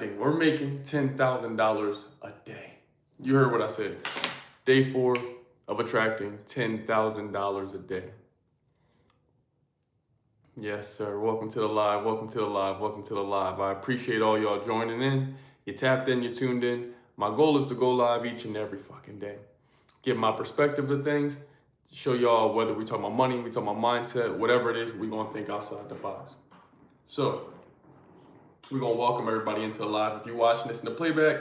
attracting, we're making $10,000 a day. You heard what I said. Day 4 of attracting $10,000 a day. Yes, sir. Welcome to the live. Welcome to the live. Welcome to the live. I appreciate all y'all joining in. You tapped in, you tuned in. My goal is to go live each and every fucking day. Give my perspective of things, show y'all whether we talk about money, we talk about mindset, whatever it is, we're going to think outside the box. So, we're going to welcome everybody into the live. If you're watching this in the playback,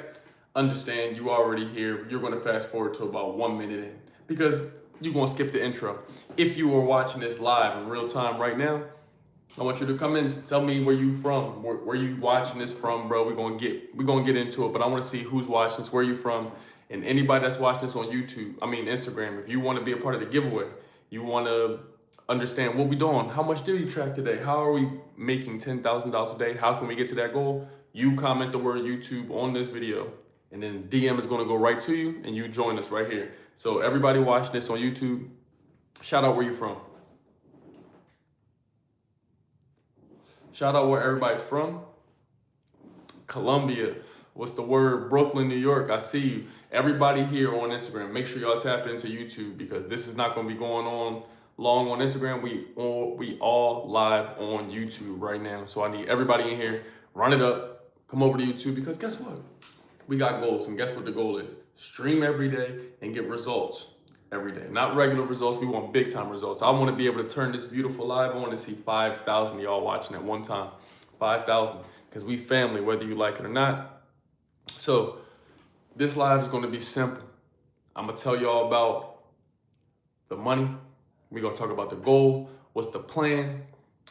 understand you already here. You're going to fast forward to about 1 minute in because you're going to skip the intro. If you are watching this live in real time right now, I want you to come in and tell me where you from, where you watching this from, bro. We're gonna get into it, but I want to see who's watching this, where you from, and anybody that's watching this on Instagram. If you want to be a part of the giveaway, you want to understand what we doing, how much did you track today, how are we making $10,000 a day, how can we get to that goal? You comment the word YouTube on this video, and then DM is gonna go right to you, and you join us right here. So everybody watching this on YouTube, shout out where you from. Shout out where everybody's from. Columbia, what's the word? Brooklyn, New York, I see you. Everybody here on Instagram, make sure y'all tap into YouTube because this is not gonna be going on long on Instagram. We all live on YouTube right now. So I need everybody in here, run it up, come over to YouTube because guess what? We got goals, and guess what the goal is? Stream every day and get results every day. Not regular results, we want big time results. I want to be able to turn this beautiful live on and see 5,000 of y'all watching at one time. 5,000, because we family, whether you like it or not. So this live is going to be simple. I'm going to tell y'all about the money. We're going to talk about the goal. What's the plan?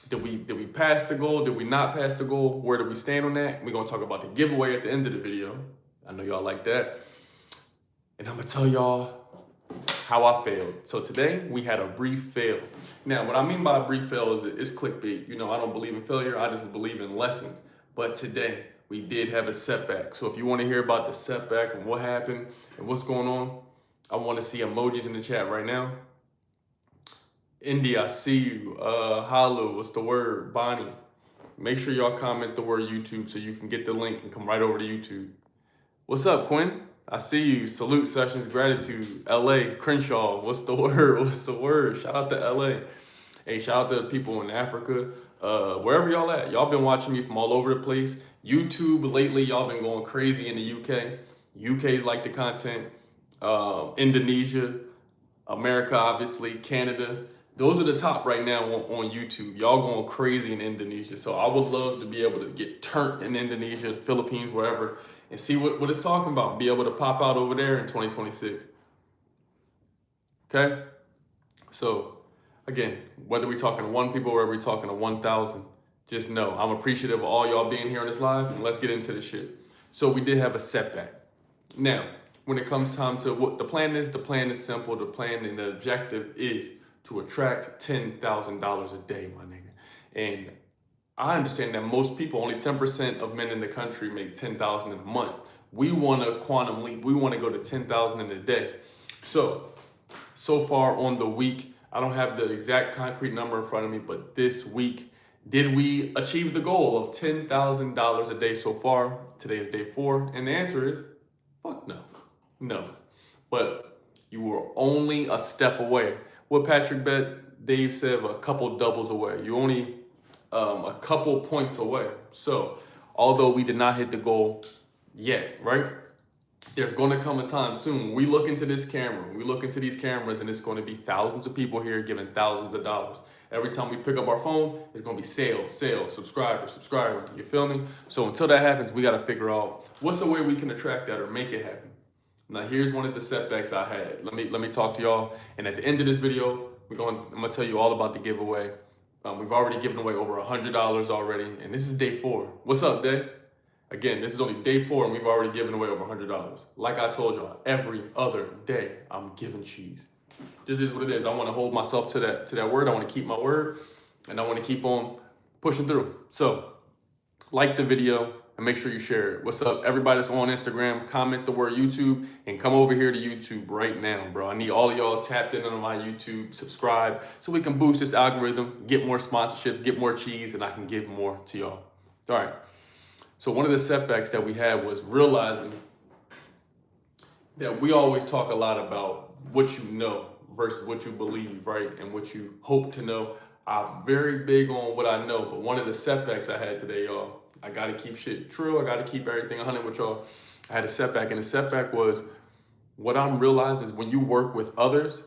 Did we pass the goal? Did we not pass the goal? Where do we stand on that? We're going to talk about the giveaway at the end of the video. I know y'all like that. And I'm going to tell y'all how I failed. So today we had a brief fail. Now, what I mean by a brief fail is it's clickbait. You know, I don't believe in failure. I just believe in lessons. But today we did have a setback. So if you want to hear about the setback and what happened and what's going on, I want to see emojis in the chat right now. Indy, I see you. Halu, what's the word? Bonnie. Make sure y'all comment the word YouTube so you can get the link and come right over to YouTube. What's up, Quinn? I see you. Salute Sessions, gratitude. LA, Crenshaw, what's the word? What's the word? Shout out to LA. Hey, shout out to the people in Africa. Wherever y'all at. Y'all been watching me from all over the place. YouTube, lately, y'all been going crazy in the UK. UK's like the content. Indonesia, America, obviously, Canada. Those are the top right now on YouTube. Y'all going crazy in Indonesia. So I would love to be able to get turned in Indonesia, Philippines, wherever, and see what it's talking about. Be able to pop out over there in 2026. Okay? So, again, whether we're talking to 1 people or whether we're talking to 1,000, just know I'm appreciative of all y'all being here on this live, and let's get into this shit. So we did have a setback. Now, when it comes time to what the plan is simple. The plan and the objective is to attract $10,000 a day, my nigga. And I understand that most people, only 10% of men in the country make $10,000 in a month. We want to quantum leap. We want to go to $10,000 in a day. So far on the week, I don't have the exact concrete number in front of me, but this week, did we achieve the goal of $10,000 a day so far? Today is day 4, and the answer is, fuck no. No. But you were only a step away. What Patrick Dave said, a couple doubles away. You only a couple points away. So, although we did not hit the goal yet, right? There's going to come a time soon. We look into this camera, we look into these cameras, and it's going to be thousands of people here giving thousands of dollars. Every time we pick up our phone, it's going to be sale, subscriber. You feel me? So until that happens, we got to figure out what's the way we can attract that or make it happen. Now, here's one of the setbacks I had. Let me talk to y'all. And at the end of this video, I'm gonna tell you all about the giveaway. We've already given away over $100 already, and this is day 4. What's up, Day? Again, this is only day 4, and we've already given away over $100. Like I told y'all, every other day, I'm giving cheese. This is what it is. I want to hold myself to that word. I want to keep my word, and I want to keep on pushing through. So, like the video, and make sure you share it. What's up, everybody that's on Instagram? Comment the word YouTube and come over here to YouTube right now, bro. I need all of y'all tapped in on my YouTube, subscribe, so we can boost this algorithm, get more sponsorships, get more cheese, and I can give more to y'all. All right. So one of the setbacks that we had was realizing that we always talk a lot about what you know versus what you believe, right? And what you hope to know. I'm very big on what I know, but one of the setbacks I had today, y'all, I gotta keep shit true. I gotta keep everything 100 with y'all. I had a setback, and the setback was what I'm realizing is when you work with others,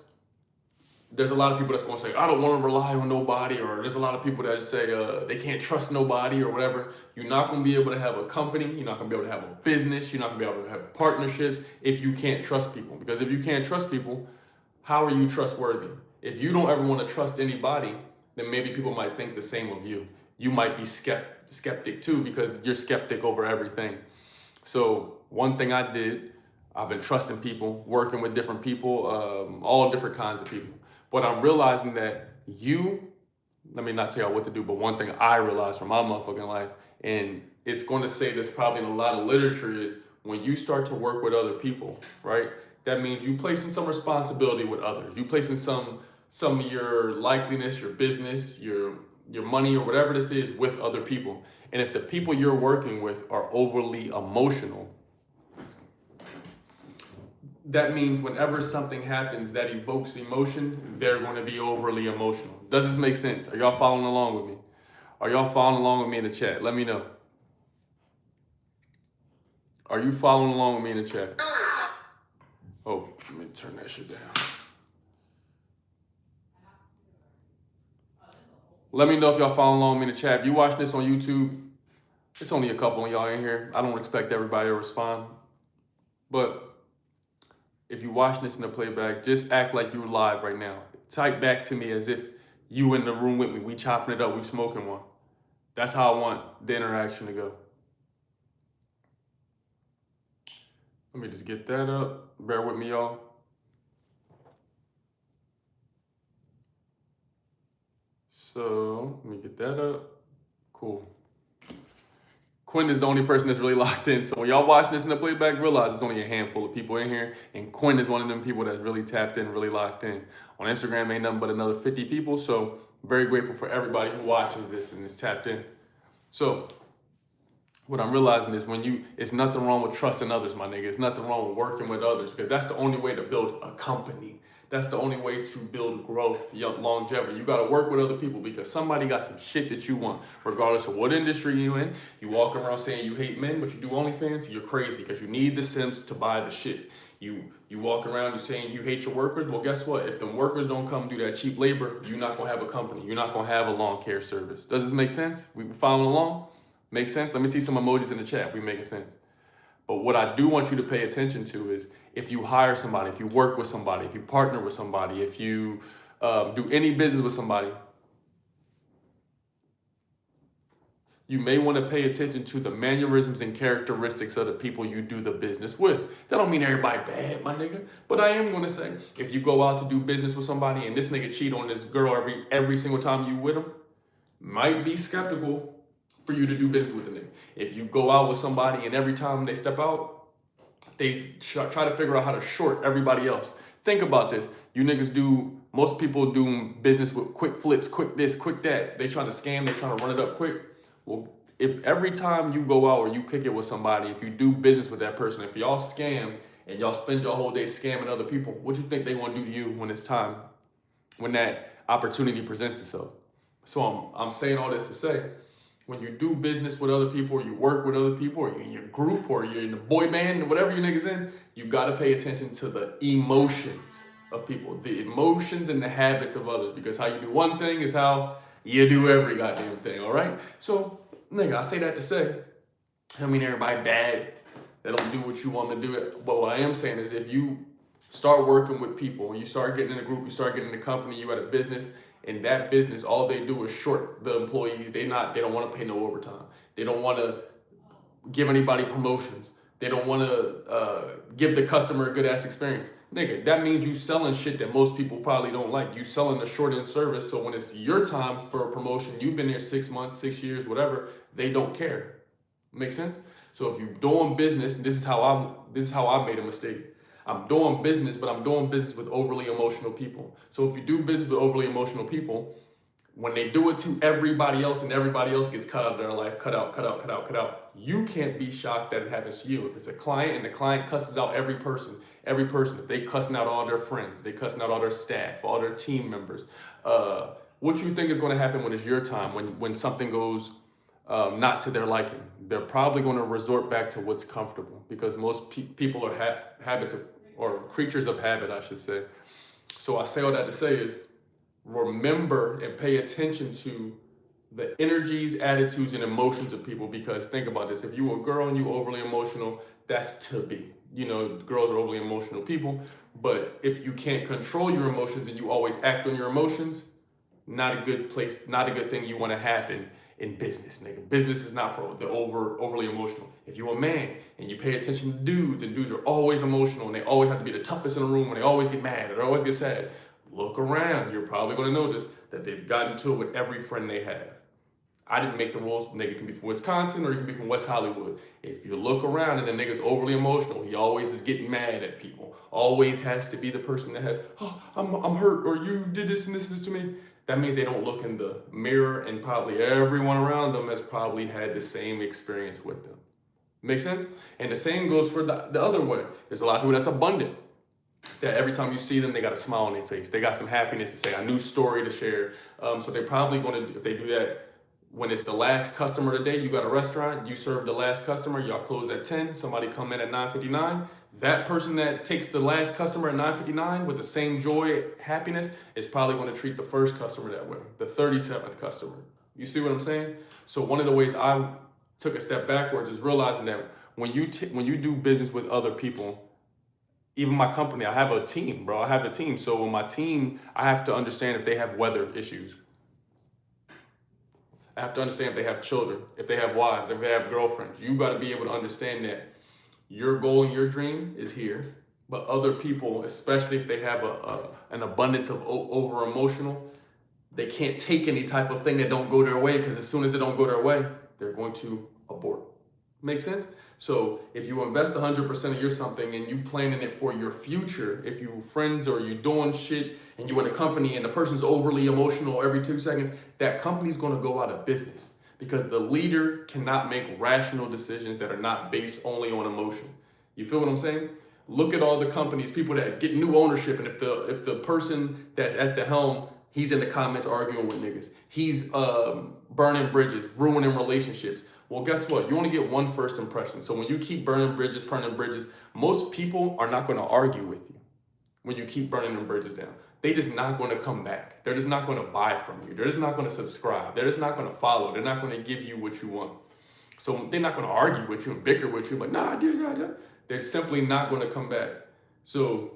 there's a lot of people that's gonna say, I don't wanna rely on nobody, or there's a lot of people that say they can't trust nobody or whatever. You're not gonna be able to have a company, you're not gonna be able to have a business, you're not gonna be able to have partnerships if you can't trust people. Because if you can't trust people, how are you trustworthy? If you don't ever wanna trust anybody, then maybe people might think the same of you. You might be skeptic too, because you're skeptic over everything. So one thing I did, I've been trusting people, working with different people, all different kinds of people. But I'm realizing that let me not tell y'all what to do, but one thing I realized from my motherfucking life, and it's going to say this probably in a lot of literature, is when you start to work with other people, right? That means you placing some responsibility with others. You placing some of your likeliness, your business, your money, or whatever this is with other people. And if the people you're working with are overly emotional, that means whenever something happens that evokes emotion, they're going to be overly emotional. Does this make sense? Are y'all following along with me? Are y'all following along with me in the chat? Let me know. Are you following along with me in the chat? Oh, let me turn that shit down. Let me know if y'all following along with me in the chat. If you watch this on YouTube, it's only a couple of y'all in here. I don't expect everybody to respond. But if you're watching this in the playback, just act like you're live right now. Type back to me as if you in the room with me. We chopping it up, we smoking one. That's how I want the interaction to go. Let me just get that up. Bear with me, y'all. So let me get that up. Cool. Quinn is the only person that's really locked in. So when y'all watching this in the playback, realize it's only a handful of people in here. And Quinn is one of them people that's really tapped in, really locked in. On Instagram, ain't nothing but another 50 people. So very grateful for everybody who watches this and is tapped in. So what I'm realizing is it's nothing wrong with trusting others, my nigga. It's nothing wrong with working with others, because that's the only way to build a company. That's the only way to build growth, longevity. You gotta work with other people because somebody got some shit that you want, regardless of what industry you in. You walk around saying you hate men, but you do OnlyFans, you're crazy because you need the Sims to buy the shit. You walk around, you're saying you hate your workers. Well, guess what? If the workers don't come do that cheap labor, you're not gonna have a company. You're not gonna have a lawn care service. Does this make sense? We following along? Make sense? Let me see some emojis in the chat if we making sense. But what I do want you to pay attention to is if you hire somebody, if you work with somebody, if you partner with somebody, if you do any business with somebody, you may want to pay attention to the mannerisms and characteristics of the people you do the business with. That don't mean everybody bad, my nigga. But I am going to say, if you go out to do business with somebody and this nigga cheat on this girl every single time you with him, might be skeptical for you to do business with the nigga. If you go out with somebody and every time they step out, they try to figure out how to short everybody else. Think about this. You niggas most people do business with quick flips, quick this, quick that. They trying to scam, they trying to run it up quick. Well, if every time you go out or you kick it with somebody, if you do business with that person, if y'all scam and y'all spend your whole day scamming other people, what you think they want to do to you when it's time, when that opportunity presents itself? So I'm saying all this to say, when you do business with other people, or you work with other people, or you're in your group, or you're in the boy band, or whatever you niggas in, you gotta pay attention to the emotions of people, the emotions and the habits of others, because how you do one thing is how you do every goddamn thing, all right? So, nigga, I say that to say, I mean everybody bad, they don't do what you want to do it, but what I am saying is if you start working with people, and you start getting in a group, you start getting in a company, you at a business, in that business, all they do is short the employees. They don't want to pay no overtime. They don't want to give anybody promotions. They don't want to give the customer a good ass experience. Nigga, that means you selling shit that most people probably don't like. You selling a short end service. So when it's your time for a promotion, you've been there 6 months, 6 years, whatever, they don't care. Make sense? So if you're doing business, this is how I made a mistake. I'm doing business, but I'm doing business with overly emotional people. So if you do business with overly emotional people, When they do it to everybody else and everybody else gets cut out of their life, cut out, you can't be shocked that it happens to you. If it's a client and the client cusses out every person, if they cussing out all their friends, they cussing out all their staff, all their team members, what you think is going to happen when it's your time, when something goes not to their liking? They're probably going to resort back to what's comfortable, because most people are or creatures of habit, I should say. So I say all that to say is, remember and pay attention to the energies, attitudes, and emotions of people. Because think about this: if you a girl and you overly emotional, that's to be. You know, girls are overly emotional people. But if you can't control your emotions and you always act on your emotions, not a good place, not a good thing you want to happen in business, nigga. Business is not for the overly emotional. If you're a man and you pay attention to dudes, and dudes are always emotional and they always have to be the toughest in the room, and they always get mad or they always get sad, look around. You're probably going to notice that they've gotten to it with every friend they have. I didn't make the rules. Nigga can be from Wisconsin or you can be from West Hollywood. If you look around and the nigga's overly emotional, he always is getting mad at people. Always has to be the person that has, oh, I'm hurt, or you did this and this to me. That means they don't look in the mirror, and probably everyone around them has probably had the same experience with them. Make sense? And the same goes for the other way. There's a lot of people that's abundant, that every time you see them, they got a smile on their face. They got some happiness to say, a new story to share. So they're probably going to, if they do that, when it's the last customer today, you got a restaurant, you serve the last customer, y'all close at 10, somebody come in at 9:59. That person that takes the last customer at 9:59 with the same joy, happiness, is probably going to treat the first customer that way, the 37th customer. You see what I'm saying? So one of the ways I took a step backwards is realizing that when you do business with other people, even my company, I have a team, bro. I have a team. So with my team, I have to understand if they have weather issues. I have to understand if they have children, if they have wives, if they have girlfriends. You got to be able to understand that your goal and your dream is here, but other people, especially if they have an abundance of over emotional, they can't take any type of thing that don't go their way, because as soon as it don't go their way, they're going to abort. Make sense? So if you invest 100% of your something and you planning it for your future, if you friends or you doing shit and you in a company and the person's overly emotional every 2 seconds, that company's going to go out of business, because the leader cannot make rational decisions that are not based only on emotion. You feel what I'm saying? Look at all the companies, people that get new ownership, and if the person that's at the helm, he's in the comments arguing with niggas, he's burning bridges, ruining relationships. Well, guess what? You only get one first impression. So when you keep burning bridges, most people are not going to argue with you when you keep burning them bridges down. They're just not going to come back. They're just not going to buy from you. They're just not going to subscribe. They're just not going to follow. They're not going to give you what you want. So they're not going to argue with you and bicker with you. Like, nah, dude. They're simply not going to come back. So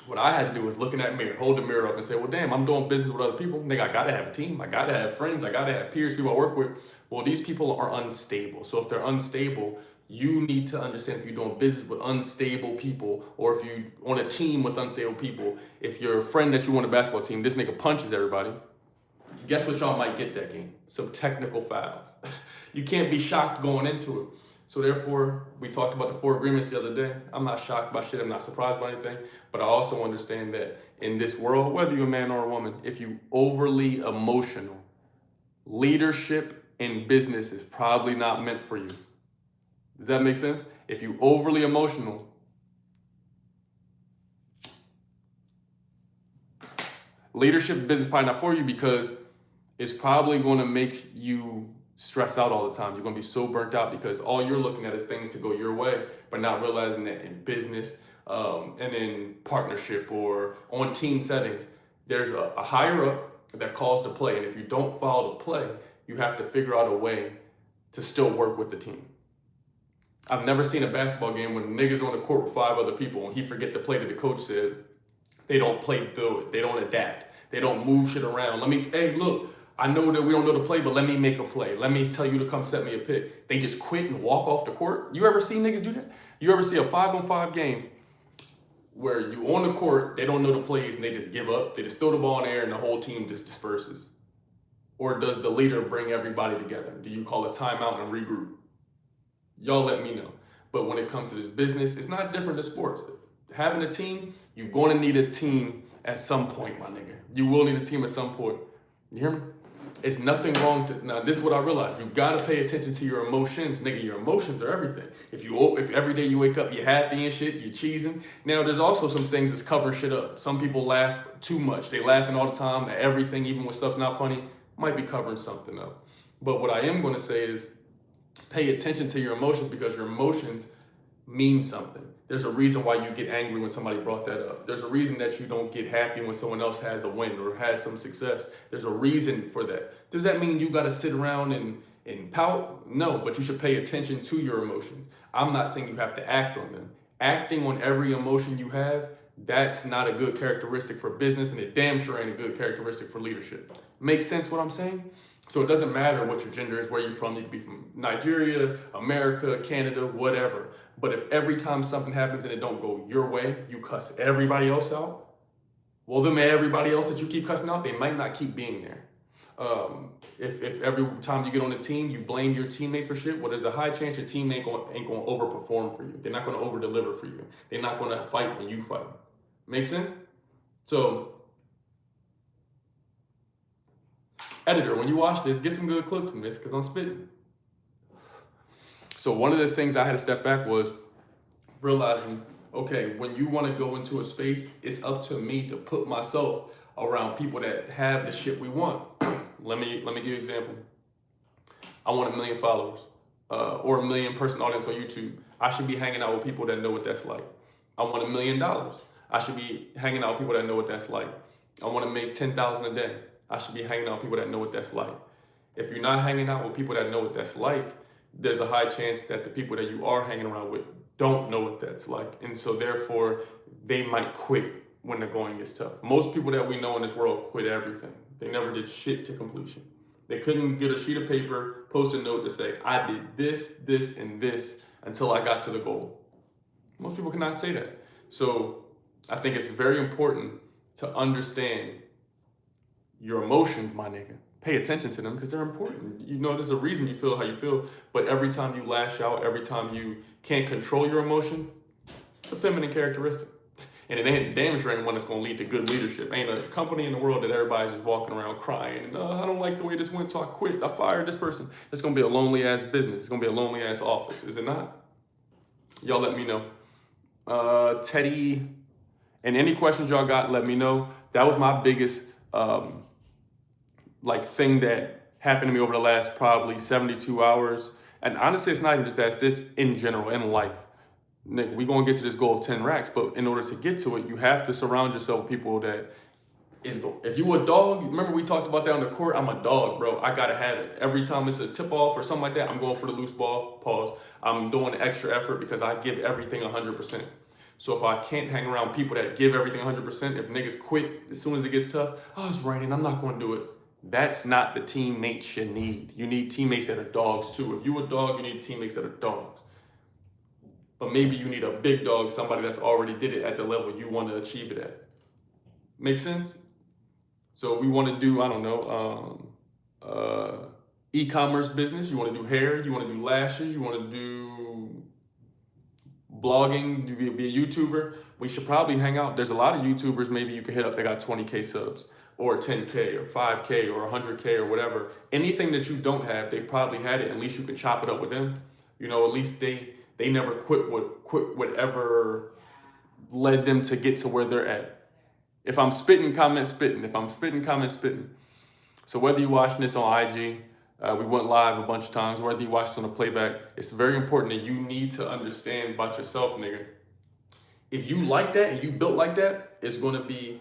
what I had to do was look in that mirror, hold the mirror up and say, well, damn, I'm doing business with other people. Nigga, I got to have a team. I got to have friends. I got to have peers, people I work with. Well, these people are unstable. So if they're unstable, you need to understand, if you're doing business with unstable people, or if you're on a team with unstable people, if you're a friend that you want a basketball team, this nigga punches everybody, guess what y'all might get that game? Some technical fouls. You can't be shocked going into it. So therefore, we talked about the 4 agreements the other day. I'm not shocked by shit. I'm not surprised by anything. But I also understand that in this world, whether you're a man or a woman, if you overly emotional, leadership in business is probably not meant for you. Does that make sense? If you overly emotional, leadership in business is probably not for you, because it's probably going to make you stress out all the time. You're going to be so burnt out because all you're looking at is things to go your way, but not realizing that in business and in partnership or on team settings, there's a higher up that calls the play. And if you don't follow the play, you have to figure out a way to still work with the team. I've never seen a basketball game when niggas on the court with 5 other people and he forget the play that the coach said. They don't play through it. They don't adapt. They don't move shit around. Hey, look, I know that we don't know the play, but let me make a play. Let me tell you to come set me a pick. They just quit and walk off the court. You ever see niggas do that? You ever see a 5-on-5 game where you on the court, they don't know the plays and they just give up? They just throw the ball in the air and the whole team just disperses. Or does the leader bring everybody together? Do you call a timeout and regroup? Y'all let me know. But when it comes to this business, it's not different than sports. Having a team, you're going to need a team at some point, my nigga. You will need a team at some point. You hear me? It's nothing wrong to, now this is what I realized. You gotta pay attention to your emotions, nigga. Your emotions are everything. If every day you wake up, you're happy and shit, you're cheesing. Now there's also some things that's cover shit up. Some people laugh too much. They laughing all the time at everything, even when stuff's not funny, might be covering something up. But what I am gonna say is pay attention to your emotions, because your emotions mean something. There's a reason why you get angry when somebody brought that up. There's a reason that you don't get happy when someone else has a win or has some success. There's a reason for that. Does that mean you got to sit around and pout? No, but you should pay attention to your emotions. I'm not saying you have to act on them. Acting on every emotion you have, that's not a good characteristic for business, and it damn sure ain't a good characteristic for leadership. Make sense what I'm saying? So it doesn't matter what your gender is, where you're from. You could be from Nigeria, America, Canada, whatever. But if every time something happens and it don't go your way, you cuss everybody else out, well, then everybody else that you keep cussing out, they might not keep being there. If every time you get on the team, you blame your teammates for shit, well, there's a high chance your team ain't gonna overperform for you. They're not gonna over deliver for you. They're not gonna fight when you fight. Make sense? So, editor, when you watch this, get some good clips from this, because I'm spitting. So one of the things I had to step back was realizing, okay, when you want to go into a space, it's up to me to put myself around people that have the shit we want. Let me give you an example. I want 1 million followers or 1 million person audience on YouTube. I should be hanging out with people that know what that's like. I want $1 million. I should be hanging out with people that know what that's like. I want to make 10,000 a day. I should be hanging out with people that know what that's like. If you're not hanging out with people that know what that's like, there's a high chance that the people that you are hanging around with don't know what that's like. And so therefore, they might quit when the going gets tough. Most people that we know in this world quit everything. They never did shit to completion. They couldn't get a sheet of paper, post a note to say, I did this, this, and this until I got to the goal. Most people cannot say that. So I think it's very important to understand your emotions, my nigga. Pay attention to them because they're important. You know, there's a reason you feel how you feel, but every time you lash out, every time you can't control your emotion, it's a feminine characteristic. And it ain't damn sure ain't one that's gonna lead to good leadership. Ain't a company in the world that everybody's just walking around crying, I don't like the way this went, so I quit, I fired this person. It's gonna be a lonely ass business. It's gonna be a lonely ass office, is it not? Y'all let me know. Teddy, and any questions y'all got, let me know. That was my biggest thing that happened to me over the last probably 72 hours. And honestly, it's not even just that, it's this in general, in life. Nick, we're gonna get to this goal of 10 racks, but in order to get to it, you have to surround yourself with people that if you a dog, remember we talked about that on the court, I'm a dog, bro. I gotta have it. Every time it's a tip off or something like that, I'm going for the loose ball, pause. I'm doing extra effort because I give everything 100%. So if I can't hang around people that give everything 100%, if niggas quit as soon as it gets tough, it's raining, I'm not gonna do it. That's not the teammates you need. You need teammates that are dogs too. If you a dog, you need teammates that are dogs. But maybe you need a big dog, somebody that's already did it at the level you want to achieve it at. Make sense? So we want to do, I don't know, e-commerce business. You want to do hair, you want to do lashes, you want to do blogging, be a YouTuber. We should probably hang out. There's a lot of YouTubers maybe you can hit up that got 20K subs or 10K or 5K or 100K or whatever. Anything that you don't have, they probably had it. At least you can chop it up with them. You know, at least they never quit whatever led them to get to where they're at. If I'm spitting, comment spitting. If I'm spitting, comment spitting. So whether you're watching this on IG, we went live a bunch of times, whether you watch this on a playback, it's very important that you need to understand about yourself, nigga. If you like that and you built like that, it's gonna be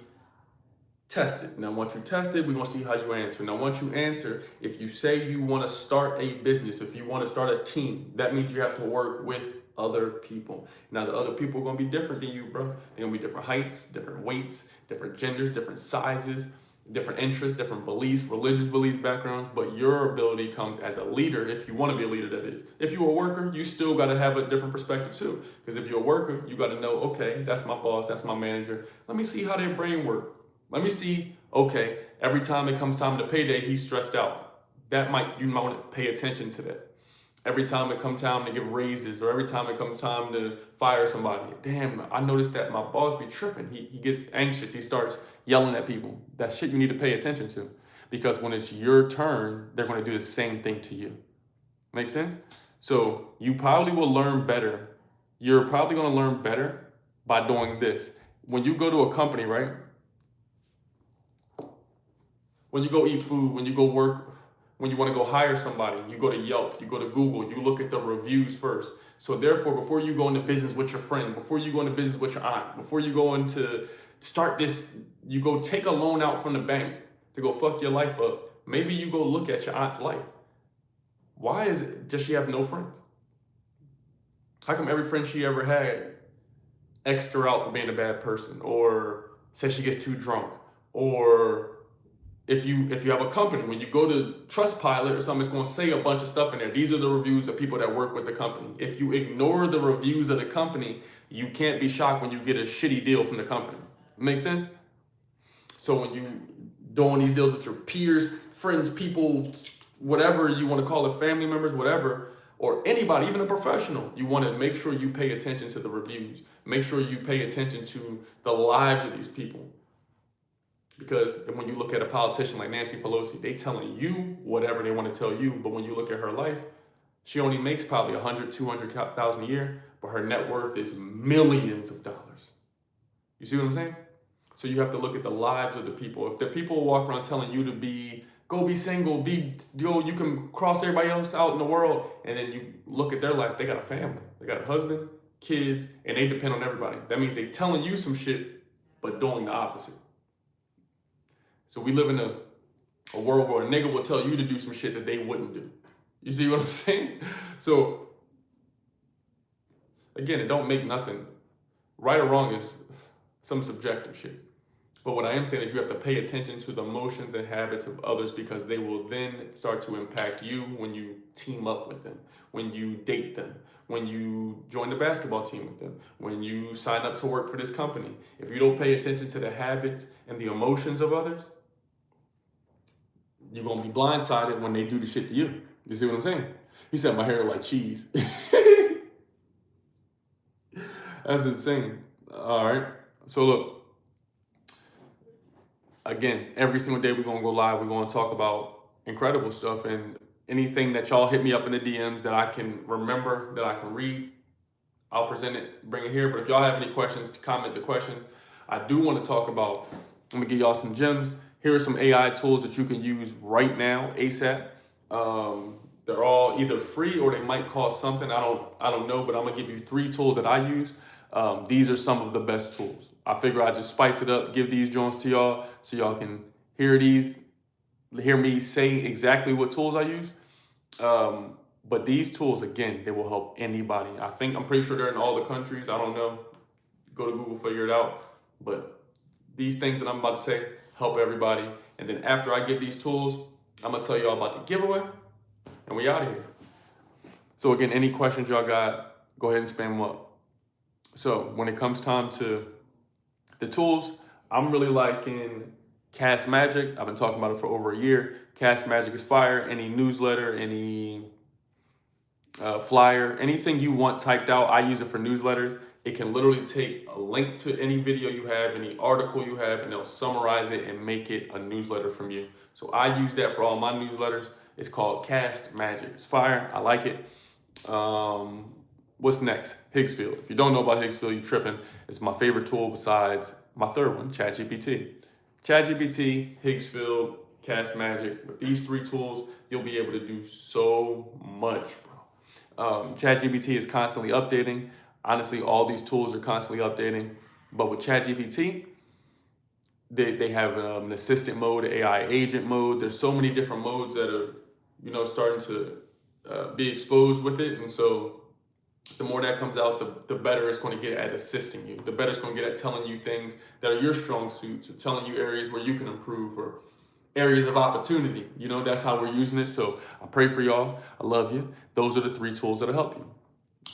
tested. Now, once you test it, we're gonna see how you answer. Now, once you answer, if you say you wanna start a business, if you wanna start a team, that means you have to work with other people. Now, the other people are gonna be different than you, bro. They're gonna be different heights, different weights, different genders, different sizes, different interests, different beliefs, religious beliefs, backgrounds, but your ability comes as a leader, if you wanna be a leader, that is. If you're a worker, you still gotta have a different perspective too. Because if you're a worker, you gotta know, okay, that's my boss, that's my manager. Let me see how their brain works. Let me see, okay, every time it comes time to payday, he's stressed out. You might want to pay attention to that. Every time it comes time to give raises, or every time it comes time to fire somebody, damn, I noticed that my boss be tripping. He gets anxious, he starts yelling at people. That's shit you need to pay attention to. because when it's your turn, they're going to do the same thing to you. Make sense? So you probably will learn better. You're probably going to learn better by doing this. When you go to a company, right? When you go eat food, when you go work, when you want to go hire somebody, you go to Yelp, you go to Google, you look at the reviews first. So therefore, before you go into business with your friend, before you go into business with your aunt, before you go into start this, you go take a loan out from the bank to go fuck your life up. Maybe you go look at your aunt's life. Why is it does she have no friends? How come every friend she ever had X'd her out for being a bad person, or says she gets too drunk, or if you have a company, when you go to Trustpilot or something, it's going to say a bunch of stuff in there. These are the reviews of people that work with the company. If you ignore the reviews of the company, you can't be shocked when you get a shitty deal from the company. Make sense? So when you doing these deals with your peers, friends, people, whatever you want to call it, family members, whatever, or anybody, even a professional, you want to make sure you pay attention to the reviews. Make sure you pay attention to the lives of these people. Because when you look at a politician like Nancy Pelosi, they telling you whatever they want to tell you. But when you look at her life, she only makes probably 100, 200,000 a year, but her net worth is millions of dollars. You see what I'm saying? So you have to look at the lives of the people. If the people walk around telling you to go be single, you can cross everybody else out in the world, and then you look at their life, they got a family, they got a husband, kids, and they depend on everybody. That means they telling you some shit, but doing the opposite. So we live in a world where a nigga will tell you to do some shit that they wouldn't do. You see what I'm saying? So again, it don't make nothing. Right or wrong is some subjective shit. But what I am saying is you have to pay attention to the emotions and habits of others, because they will then start to impact you when you team up with them, when you date them, when you join the basketball team with them, when you sign up to work for this company. If you don't pay attention to the habits and the emotions of others, you're going to be blindsided when they do the shit to you. You see what I'm saying? He said my hair like cheese. That's insane. All right. So look, again, every single day we're going to go live. We're going to talk about incredible stuff, and anything that y'all hit me up in the DMs that I can remember, that I can read, I'll present it, bring it here. But if y'all have any questions, comment the questions. I do want to talk about, I'm going to give y'all some gems. Here are some AI tools that you can use right now, ASAP. They're all either free or they might cost something. I don't know, but I'm gonna give you 3 tools that I use. These are some of the best tools. I figure I'd just spice it up, give these joints to y'all so y'all can hear me say exactly what tools I use. But these tools, again, they will help anybody. I'm pretty sure they're in all the countries. I don't know. Go to Google, figure it out. But these things that I'm about to say help everybody. And then after I give these tools, I'm gonna tell you all about the giveaway, and we out of here. So again, any questions y'all got, go ahead and spam them up. So when it comes time to the tools, I'm really liking Cast Magic. I've been talking about it for over a year. Cast Magic is fire. Any newsletter, any flyer, anything you want typed out, I use it for newsletters. It can literally take a link to any video you have, any article you have, and they'll summarize it and make it a newsletter from you. So I use that for all my newsletters. It's called Cast Magic. It's fire. I like it. What's next? Higgsfield. If you don't know about Higgsfield, you're tripping. It's my favorite tool besides my third one, ChatGPT. ChatGPT, Higgsfield, Cast Magic. With these 3 tools, you'll be able to do so much, bro. ChatGPT is constantly updating. Honestly, all these tools are constantly updating. But with ChatGPT, they have an assistant mode, AI agent mode. There's so many different modes that are, starting to be exposed with it. And so the more that comes out, the better it's going to get at assisting you. The better it's going to get at telling you things that are your strong suits, or telling you areas where you can improve, or areas of opportunity. That's how we're using it. So I pray for y'all. I love you. Those are the 3 tools that'll help you.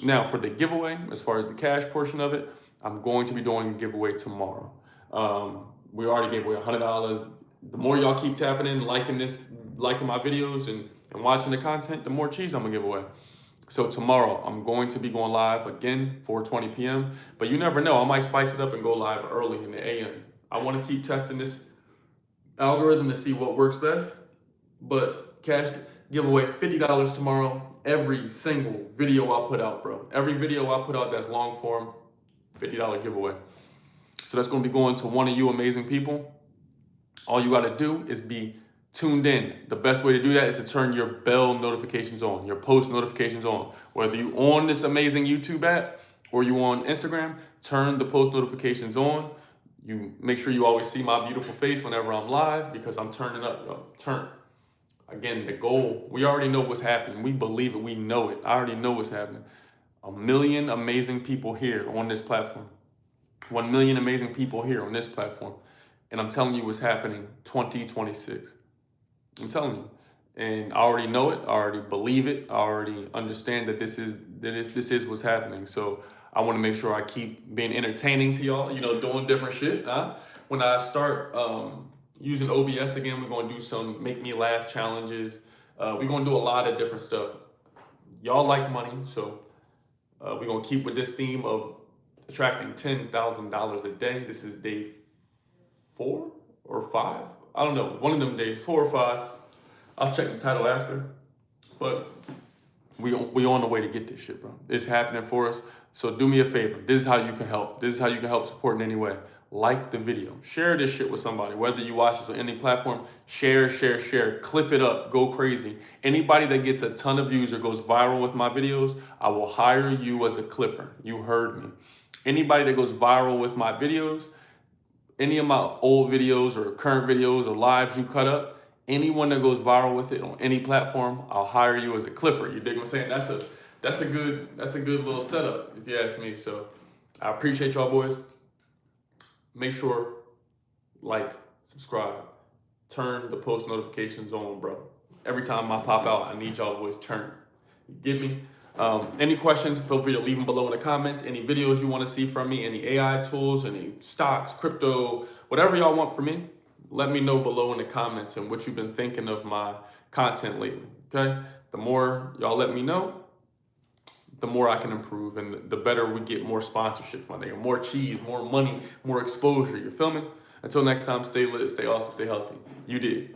Now for the giveaway, as far as the cash portion of it, I'm going to be doing a giveaway tomorrow. We already gave away $100. The more y'all keep tapping in, liking my videos and watching the content, the more cheese I'm gonna give away. So tomorrow, I'm going to be going live again, 4:20 p.m. But you never know, I might spice it up and go live early in the a.m. I want to keep testing this algorithm to see what works best. But cash giveaway $50 tomorrow. Every single video I put out, bro. Every video I put out that's long form, $50 giveaway. So that's going to be going to one of you amazing people. All you got to do is be tuned in. The best way to do that is to turn your bell notifications on, your post notifications on. Whether you on this amazing YouTube app or you on Instagram, turn the post notifications on. You make sure you always see my beautiful face whenever I'm live, because I'm turning up, yo. Again, the goal, we already know what's happening. We believe it, we know it. I already know what's happening. 1 million amazing people here on this platform. 1 million amazing people here on this platform. And I'm telling you what's happening 2026. I'm telling you. And I already know it. I already believe it. I already understand that this is what's happening. So I want to make sure I keep being entertaining to y'all, doing different shit. When I start using OBS again, we're going to do some make me laugh challenges. We're going to do a lot of different stuff. Y'all like money, so we're going to keep with this theme of attracting $10,000 a day. This is day 4 or 5. I don't know. One of them days, 4 or 5. I'll check the title after. But we on the way to get this shit, bro. It's happening for us. So do me a favor. This is how you can help. This is how you can help support in any way. Like the video. Share this shit with somebody. Whether you watch this on any platform, share. Clip it up. Go crazy. Anybody that gets a ton of views or goes viral with my videos, I will hire you as a clipper. You heard me. Anybody that goes viral with my videos, any of my old videos or current videos or lives you cut up, anyone that goes viral with it on any platform, I'll hire you as a clipper. You dig what I'm saying? That's a good little setup, if you ask me. So I appreciate y'all, boys. Make sure, like, subscribe, turn the post notifications on, bro. Every time I pop out, I need y'all boys turn. You get me? Any questions, feel free to leave them below in the comments. Any videos you want to see from me, any AI tools, any stocks, crypto, whatever y'all want from me, let me know below in the comments and what you've been thinking of my content lately, okay? The more y'all let me know, the more I can improve, and the better we get more sponsorships, my nigga. More cheese, more money, more exposure, you feel me? Until next time, stay lit, stay awesome, stay healthy. You did.